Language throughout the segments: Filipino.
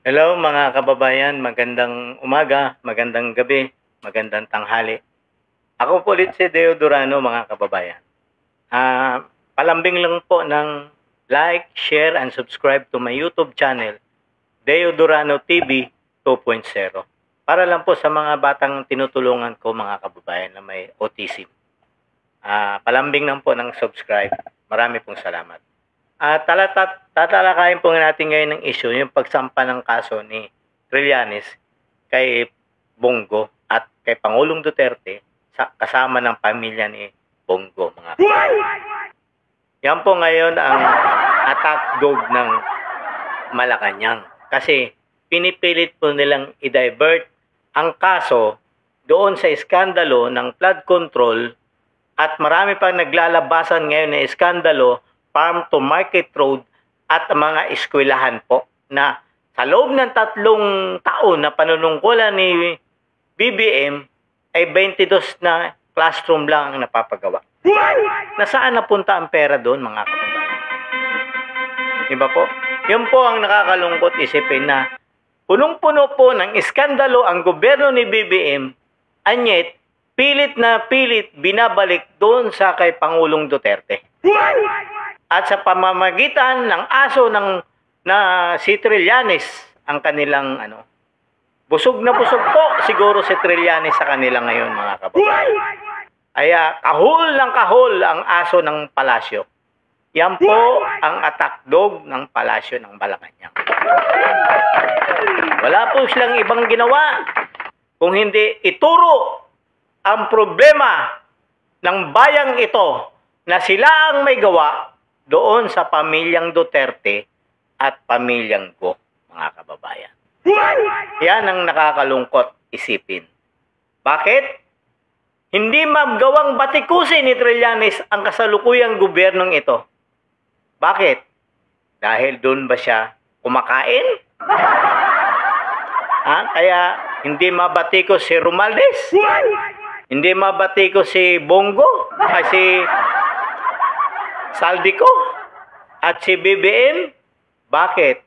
Hello mga kababayan, magandang umaga, magandang gabi, magandang tanghali. Ako po ulit si Deo Durano mga kababayan. Palambing lang po ng like, share, and subscribe to my YouTube channel, Deo Durano TV 2.0. Para lang po sa mga batang tinutulungan ko mga kababayan na may autism. Palambing lang po ng subscribe. Marami pong salamat. Tatalakayin po natin ngayon ng issue, yung pagsampa ng kaso ni Trillanes kay Bongo at kay Pangulong Duterte kasama ng pamilya ni Bongo mga kababayan. Yan po ngayon ang attack dog ng Malacanang kasi pinipilit po nilang i-divert ang kaso doon sa iskandalo ng flood control at marami pang naglalabasan ngayon na iskandalo Farm to Market Road at mga eskwelahan po na sa loob ng 3 taon na panunungkulan ni BBM ay 22 na classroom lang ang napapagawa. Nasaan napunta ang pera doon mga kababayan? Diba po? Yun po ang nakakalungkot isipin na punong-puno po ng iskandalo ang gobyerno ni BBM, anyet pilit na pilit binabalik doon sa kay Pangulong Duterte. At sa pamamagitan ng aso na si Trillanes ang kanilang busog na busog po siguro si Trillanes sa kanila ngayon mga kababayan. Kaya kahul ng kahul ang aso ng palasyo. Yan po ang attack dog ng palasyo ng Malacanang. Wala po silang ibang ginawa kung hindi ituro ang problema ng bayang ito na sila ang may gawa doon sa pamilyang Duterte at pamilyang Go, mga kababayan. Yan ang nakakalungkot isipin. Bakit? Hindi magawang batikusin ni Trillanes ang kasalukuyang gobyernong ito. Bakit? Dahil doon ba siya kumakain? Kaya hindi mabatikos si Romualdez? Hindi mabatikos si Bongo? Si Saldico at si BBM? Bakit?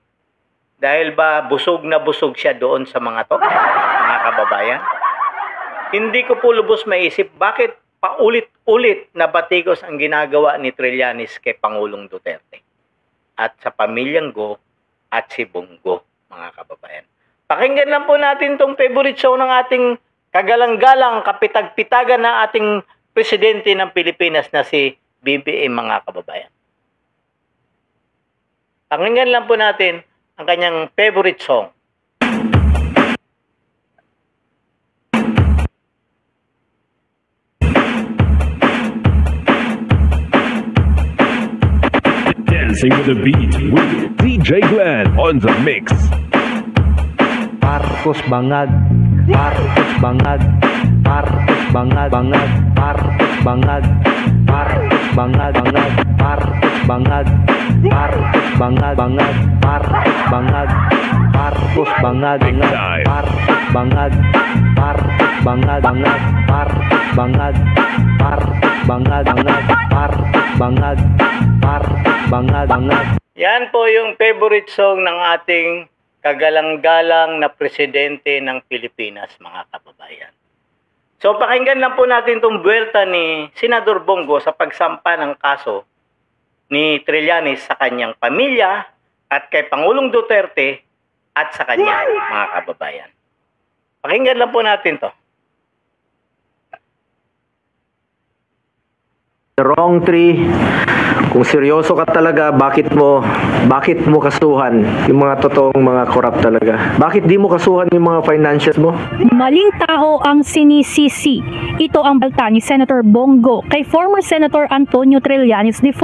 Dahil ba busog na busog siya doon sa mga to, mga kababayan? Hindi ko po lubos maisip bakit paulit-ulit na batikos ang ginagawa ni Trillanes kay Pangulong Duterte at sa pamilyang Go at si Bongo, mga kababayan. Pakinggan lang po natin tong favorite show ng ating kagalang-galang kapitag-pitagan na ating presidente ng Pilipinas na si BBM, mga kababayan. Pakinggan lang po natin ang kanyang favorite song. Dancing with the beat with DJ Glenn on the mix. Marcos bangag, Marcos bangag, Marcos bangag, bangag, Marcos bangag, Marcos bangag, bangag, Marcos bangag, Marcos bangag, bangag, Marcos bangag, Marcos bangag, bangag, Marcos bangag, Marcos bangag, bangag, Marcos bangag, Marcos bangag, bangag, Marcos bangag, Marcos bangag, bangag. Yan po yung favorite song ng ating kagalang-galang na presidente ng Pilipinas, mga kababayan. So pakinggan lang po natin itong buwelta ni Senador Bongo sa pagsampa ng kaso ni Trillanes sa kanyang pamilya at kay Pangulong Duterte at sa kanya, mga kababayan. Pakinggan lang po natin to. Wrong tree. Kung seryoso ka talaga, bakit mo kasuhan yung mga totoong mga corrupt talaga? Bakit di mo kasuhan yung mga financials mo? Maling tao ang sinisisi. Ito ang balta ni Senator Bongo kay former Senator Antonio Trillanes IV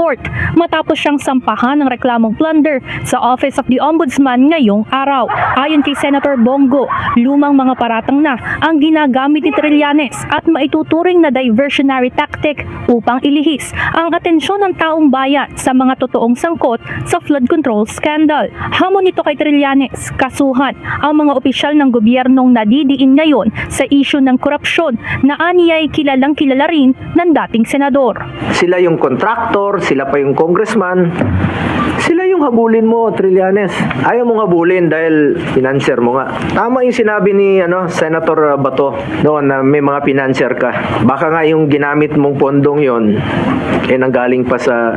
matapos siyang sampahan ng reklamong plunder sa Office of the Ombudsman ngayong araw. Ayon kay Senator Bongo, lumang mga paratang na ang ginagamit ni Trillanes at maituturing na diversionary tactic upang ilihis ang atensyon ng taong bayan sa mga totoong sangkot sa flood control scandal. Hamon nito kay Trillanes, kasuhan ang mga opisyal ng gobyernong nadidiin ngayon sa isyu ng korupsyon na aniya ay kilalang kilala rin ng dating senador. Sila yung contractor, sila pa yung congressman, Sila yung habulin mo, Trillanes. Ayaw mong habulin dahil financier mo nga. Tama yung sinabi ni Senator Bato noon na may mga financier ka. Baka nga yung ginamit mong pondong yon nanggaling pa sa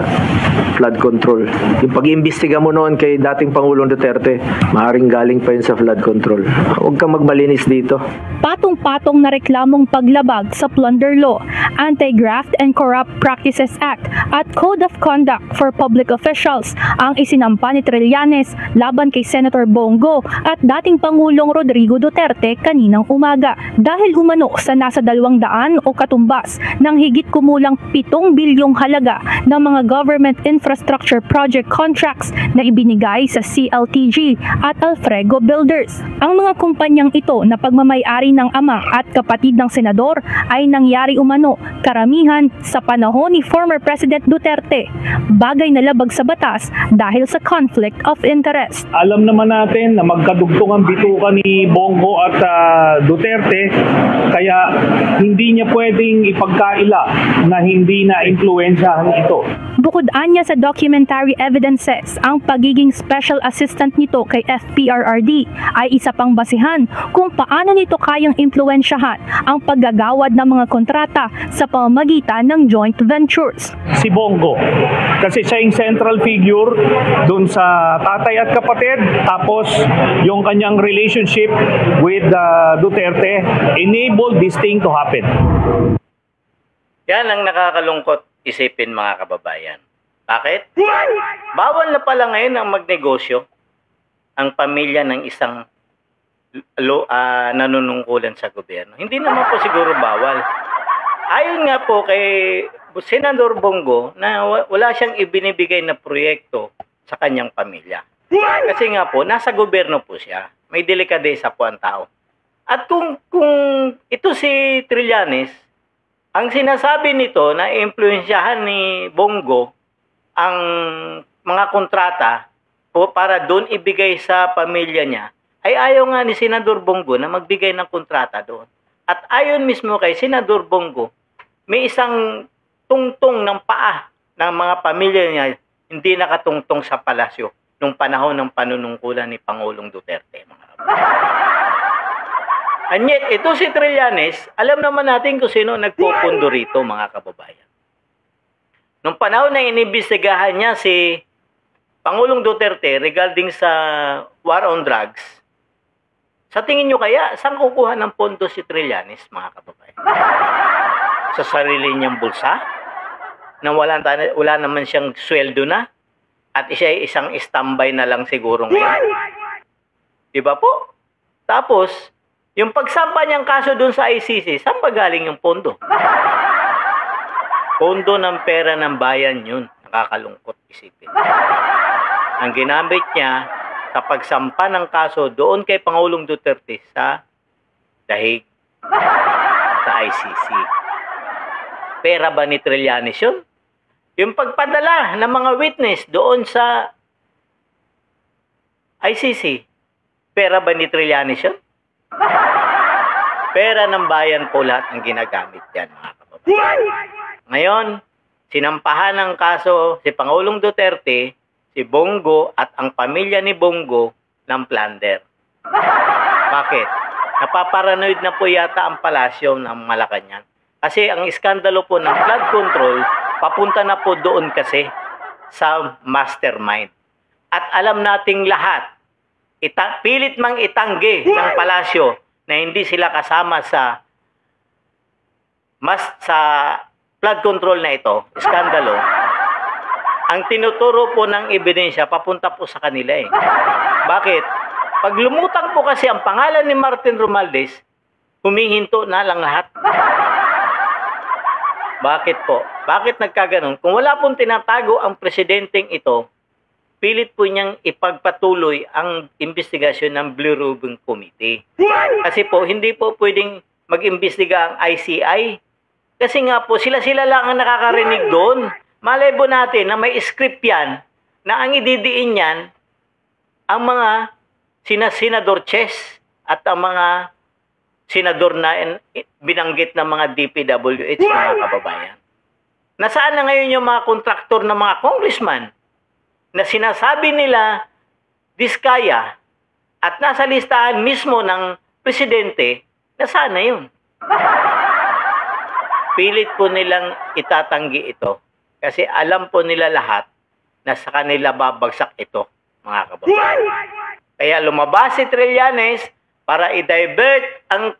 flood control. Yung pag-iimbestiga mo noon kay dating Pangulong Duterte, maaaring galing pa yun sa flood control. Huwag kang magmalinis dito. Patong-patong na reklamong paglabag sa Plunder Law, Anti-Graft and Corrupt Practices Act at Code of Conduct for Public Officials ang isinampa ni Trillanes laban kay Senator Bongo at dating Pangulong Rodrigo Duterte kaninang umaga dahil umano sa nasa 200 o katumbas ng higit kumulang 7 bilyong halaga ng mga government infrastructure project contracts na ibinigay sa CLTG at Alfrego Builders. Ang mga kumpanyang ito na pagmamay-ari ng ama at kapatid ng senador ay nangyari umano karamihan sa panahon ni former President Duterte, bagay na labag sa batas dahil sa conflict of interest. Alam naman natin na magkadugtong ang bituka ni Bongo at Duterte, kaya hindi niya pwedeng ipagkaila na hindi na impluwensyahan ito. Bukod anya sa documentary evidences, ang pagiging special assistant nito kay FPRRD ay isa pang basihan kung paano nito kayang impluwensyahan ang paggagawad ng mga kontrata sa pamamagitan ng joint ventures. Si Bongo, kasi siya yung central figure dun sa tatay at kapatid, tapos yung kanyang relationship with Duterte enabled this thing to happen. Yan ang nakakalungkot isipin, mga kababayan. Bakit? Bawal na pala ngayon ang magnegosyo ang pamilya ng isang nanunungkulan sa gobyerno. Hindi naman po siguro bawal. Ayon nga po kay Senador Bongo na wala siyang ibinibigay na proyekto sa kanyang pamilya. Kasi nga po, nasa gobyerno po siya. May delikadesa po ang tao. At kung ito si Trillanes, ang sinasabi nito na impluwensyahan ni Bongo ang mga kontrata po para doon ibigay sa pamilya niya, ay ayaw nga ni Senador Bongo na magbigay ng kontrata doon. At ayon mismo kay Senador Bongo, may isang tungtong ng paa ng mga pamilya niya hindi nakatungtong sa palasyo nung panahon ng panunungkulan ni Pangulong Duterte. Anyet, ito si Trillanes, alam naman natin kung sino nagpupundo rito, mga kababayan. Nung panahon na inimbestigahan niya si Pangulong Duterte regarding sa war on drugs, sa tingin nyo kaya, saan kukuha ng pondo si Trillanes, mga kababayan? Sa sarili niyang bulsa? Na wala naman siyang sweldo na? At siya ay isang standby na lang siguro ngayon. Diba po? Tapos, yung pagsampa niyang kaso dun sa ICC, saan ba galing yung pondo? Pondo ng pera ng bayan yun. Nakakalungkot isipin. Ang ginamit niya sa pagsampa ng kaso doon kay Pangulong Duterte sa dahig sa ICC. Pera ba ni Trillanes yun? Yung pagpadala ng mga witness doon sa ICC, pera ba ni Trillanes yun? Pera ng bayan po lahat ang ginagamit yan, mga kababayan. Ngayon, sinampahan ng kaso si Pangulong Duterte, si Bongo at ang pamilya ni Bongo ng plunder. Bakit? Napaparanoid na po yata ang palasyo ng Malacanang. Kasi ang iskandalo po ng flood control, papunta na po doon kasi sa mastermind. At alam nating lahat, pilit mang itanggi ng palasyo na hindi sila kasama sa flood control na ito, iskandalo. Ang tinuturo po ng ebidensya, papunta po sa kanila eh. Bakit? Pag lumutang po kasi ang pangalan ni Martin Romualdez, humihinto na lang lahat. Bakit po? Bakit nagkaganon? Kung wala pong tinatago ang presidenteng ito, pilit po niyang ipagpatuloy ang investigasyon ng Blue Ribbon Committee. Kasi po, hindi po pwedeng mag-imbestiga ang ICI. Kasi nga po, sila-sila lang ang nakakarinig doon. Malay po natin na may script yan na ang ididiin yan ang mga senador Chess at ang mga senador na binanggit ng mga DPWH, mga kababayan. Nasaan na ngayon yung mga kontraktor ng mga congressman? na sinasabi nila diskaya at nasa listahan mismo ng presidente, nasana yun. Pilit po nilang itatanggi ito kasi alam po nila lahat na sa kanila babagsak ito, mga kababayan. Kaya lumabas si Trillanes para i-divert ang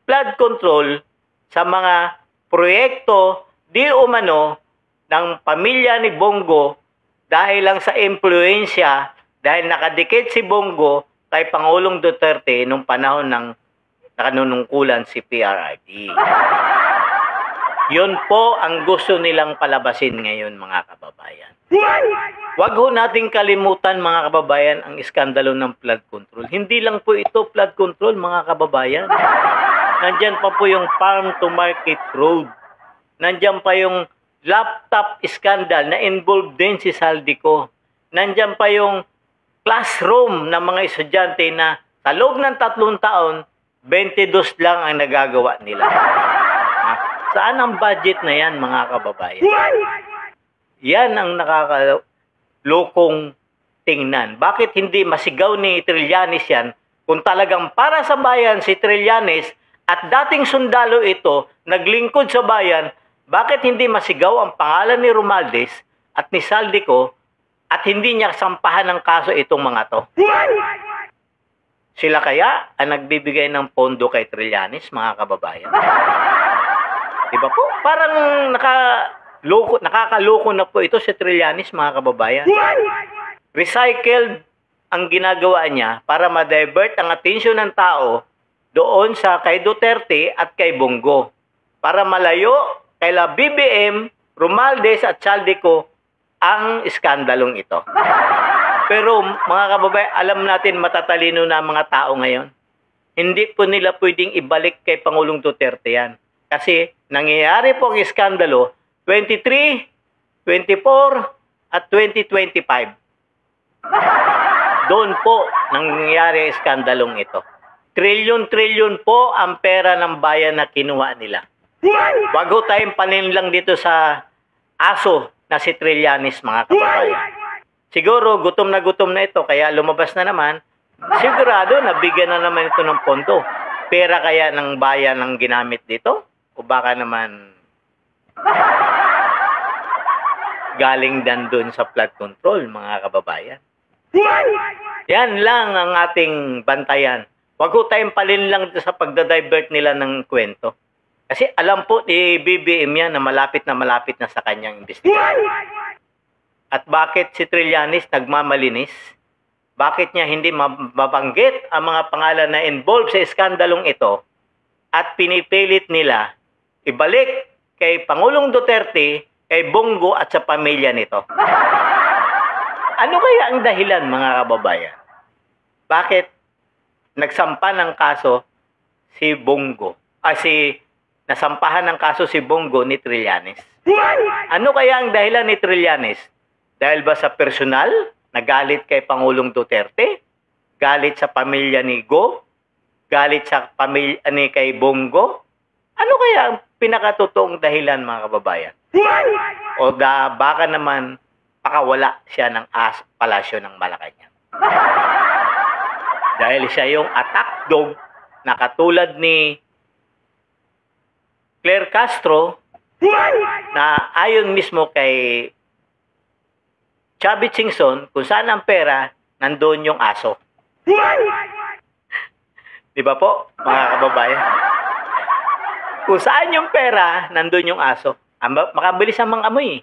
flood control sa mga proyekto di umano ng pamilya ni Bongo dahil lang sa impluensya, dahil nakadikit si Bongo kay Pangulong Duterte nung panahon ng nakanunungkulan si PRRD. Yun po ang gusto nilang palabasin ngayon, mga kababayan. Huwag ho nating kalimutan, mga kababayan, ang iskandalo ng flood control. Hindi lang po ito flood control, mga kababayan. Nandyan pa po yung farm to market road. Nandyan pa yung laptop scandal na involved din si Saldico. Nandyan pa yung classroom ng mga estudyante na sa loob ng 3 taon, 22 lang ang nagagawa nila. Saan ang budget na yan, mga kababayan? Yan ang nakakalokong tingnan. Bakit hindi masigaw ni Trillanes yan kung talagang para sa bayan si Trillanes at dating sundalo ito, naglingkod sa bayan, bakit hindi masigaw ang pangalan ni Romualdez at ni Saldico at hindi niya sampahan ng kaso itong mga to? Sila kaya ang nagbibigay ng pondo kay Trillanes, mga kababayan? Diba po? Parang nakakaloko na po ito si Trillanes, mga kababayan. Recycled ang ginagawa niya para ma-divert ang atensyon ng tao doon sa kay Duterte at kay Bongo. Para malayo kay BBM, Romualdez at Saldico ang iskandalong ito. Pero mga kababayan, alam natin matatalino na mga tao ngayon. Hindi po nila pwedeng ibalik kay Pangulong Duterte yan. Kasi nangyayari po ang iskandalo 23, 24 at 2025. Doon po nangyayari ang iskandalong ito. Trilyon-trilyon po ang pera ng bayan na kinuha nila. Wag ho tayong paninlang dito sa aso na si Trillanes, mga kababayan. Siguro gutom na ito kaya lumabas na naman. Sigurado nabigyan na naman ito ng pondo. Pera kaya ng bayan ang ginamit dito? O baka naman galing dan doon sa flood control, mga kababayan. Yan lang ang ating bantayan. Huwag ko tayong palinlang sa pagdadivert nila ng kwento. Kasi alam po ni BBM yan na malapit na sa kanyang investigasyon. At bakit si Trillanes nagmamalinis? Bakit niya hindi mabanggit ang mga pangalan na involved sa iskandalong ito at pinipilit nila ibalik kay Pangulong Duterte, kay Bongo at sa pamilya nito? Ano kaya ang dahilan, mga kababayan? Bakit nagsampa ng kaso si Bongo? Nasampahan ng kaso si Bongo ni Trillanes? Ano kaya ang dahilan ni Trillanes? Dahil ba sa personal? Nagalit kay Pangulong Duterte? Galit sa pamilya ni Go? Galit sa pamilya ni kay Bongo? Ano kaya ang pinakatotoong dahilan, mga kababayan? O baka naman pakawala siya ng palasyo ng Malacanang. Dahil siya yung attack dog na katulad ni Claire Castro na ayon mismo kay Chubby Chingson, kung saan ang pera, nandoon yung aso. Di ba po, mga kababayan? Kung saan yung pera, nandoon yung aso. Makabilis ang mga amoy.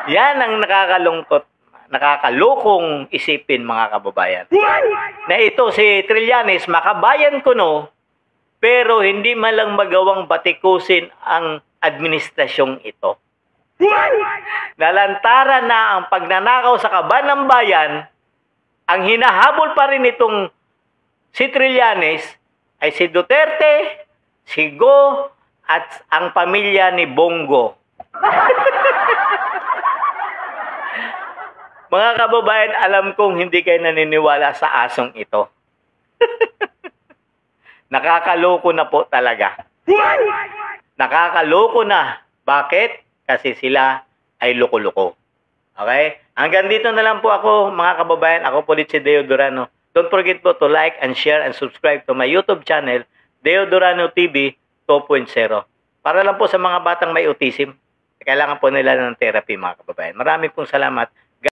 Yan ang nakakalungkot, nakakalukong isipin, mga kababayan. Na ito si Trillanes, makabayan ko no, pero hindi malang magawang batikusin ang administrasyong ito. Nalantara na ang pagnanakaw sa kaban ng bayan. Ang hinahabol pa rin itong si Trillanes ay si Duterte, si Go, at ang pamilya ni Bongo. Mga kababayan, alam kong hindi kayo naniniwala sa asong ito. Nakakaloko na po talaga. Nakakaloko na. Bakit? Kasi sila ay loko-loko. Okay? Hanggang dito na lang po ako, mga kababayan. Ako po ulit si Deo Durano. Don't forget po to like and share and subscribe to my YouTube channel, Deo Durano TV 2.0. Para lang po sa mga batang may autism, kailangan po nila ng therapy, mga kababayan. Maraming pong salamat.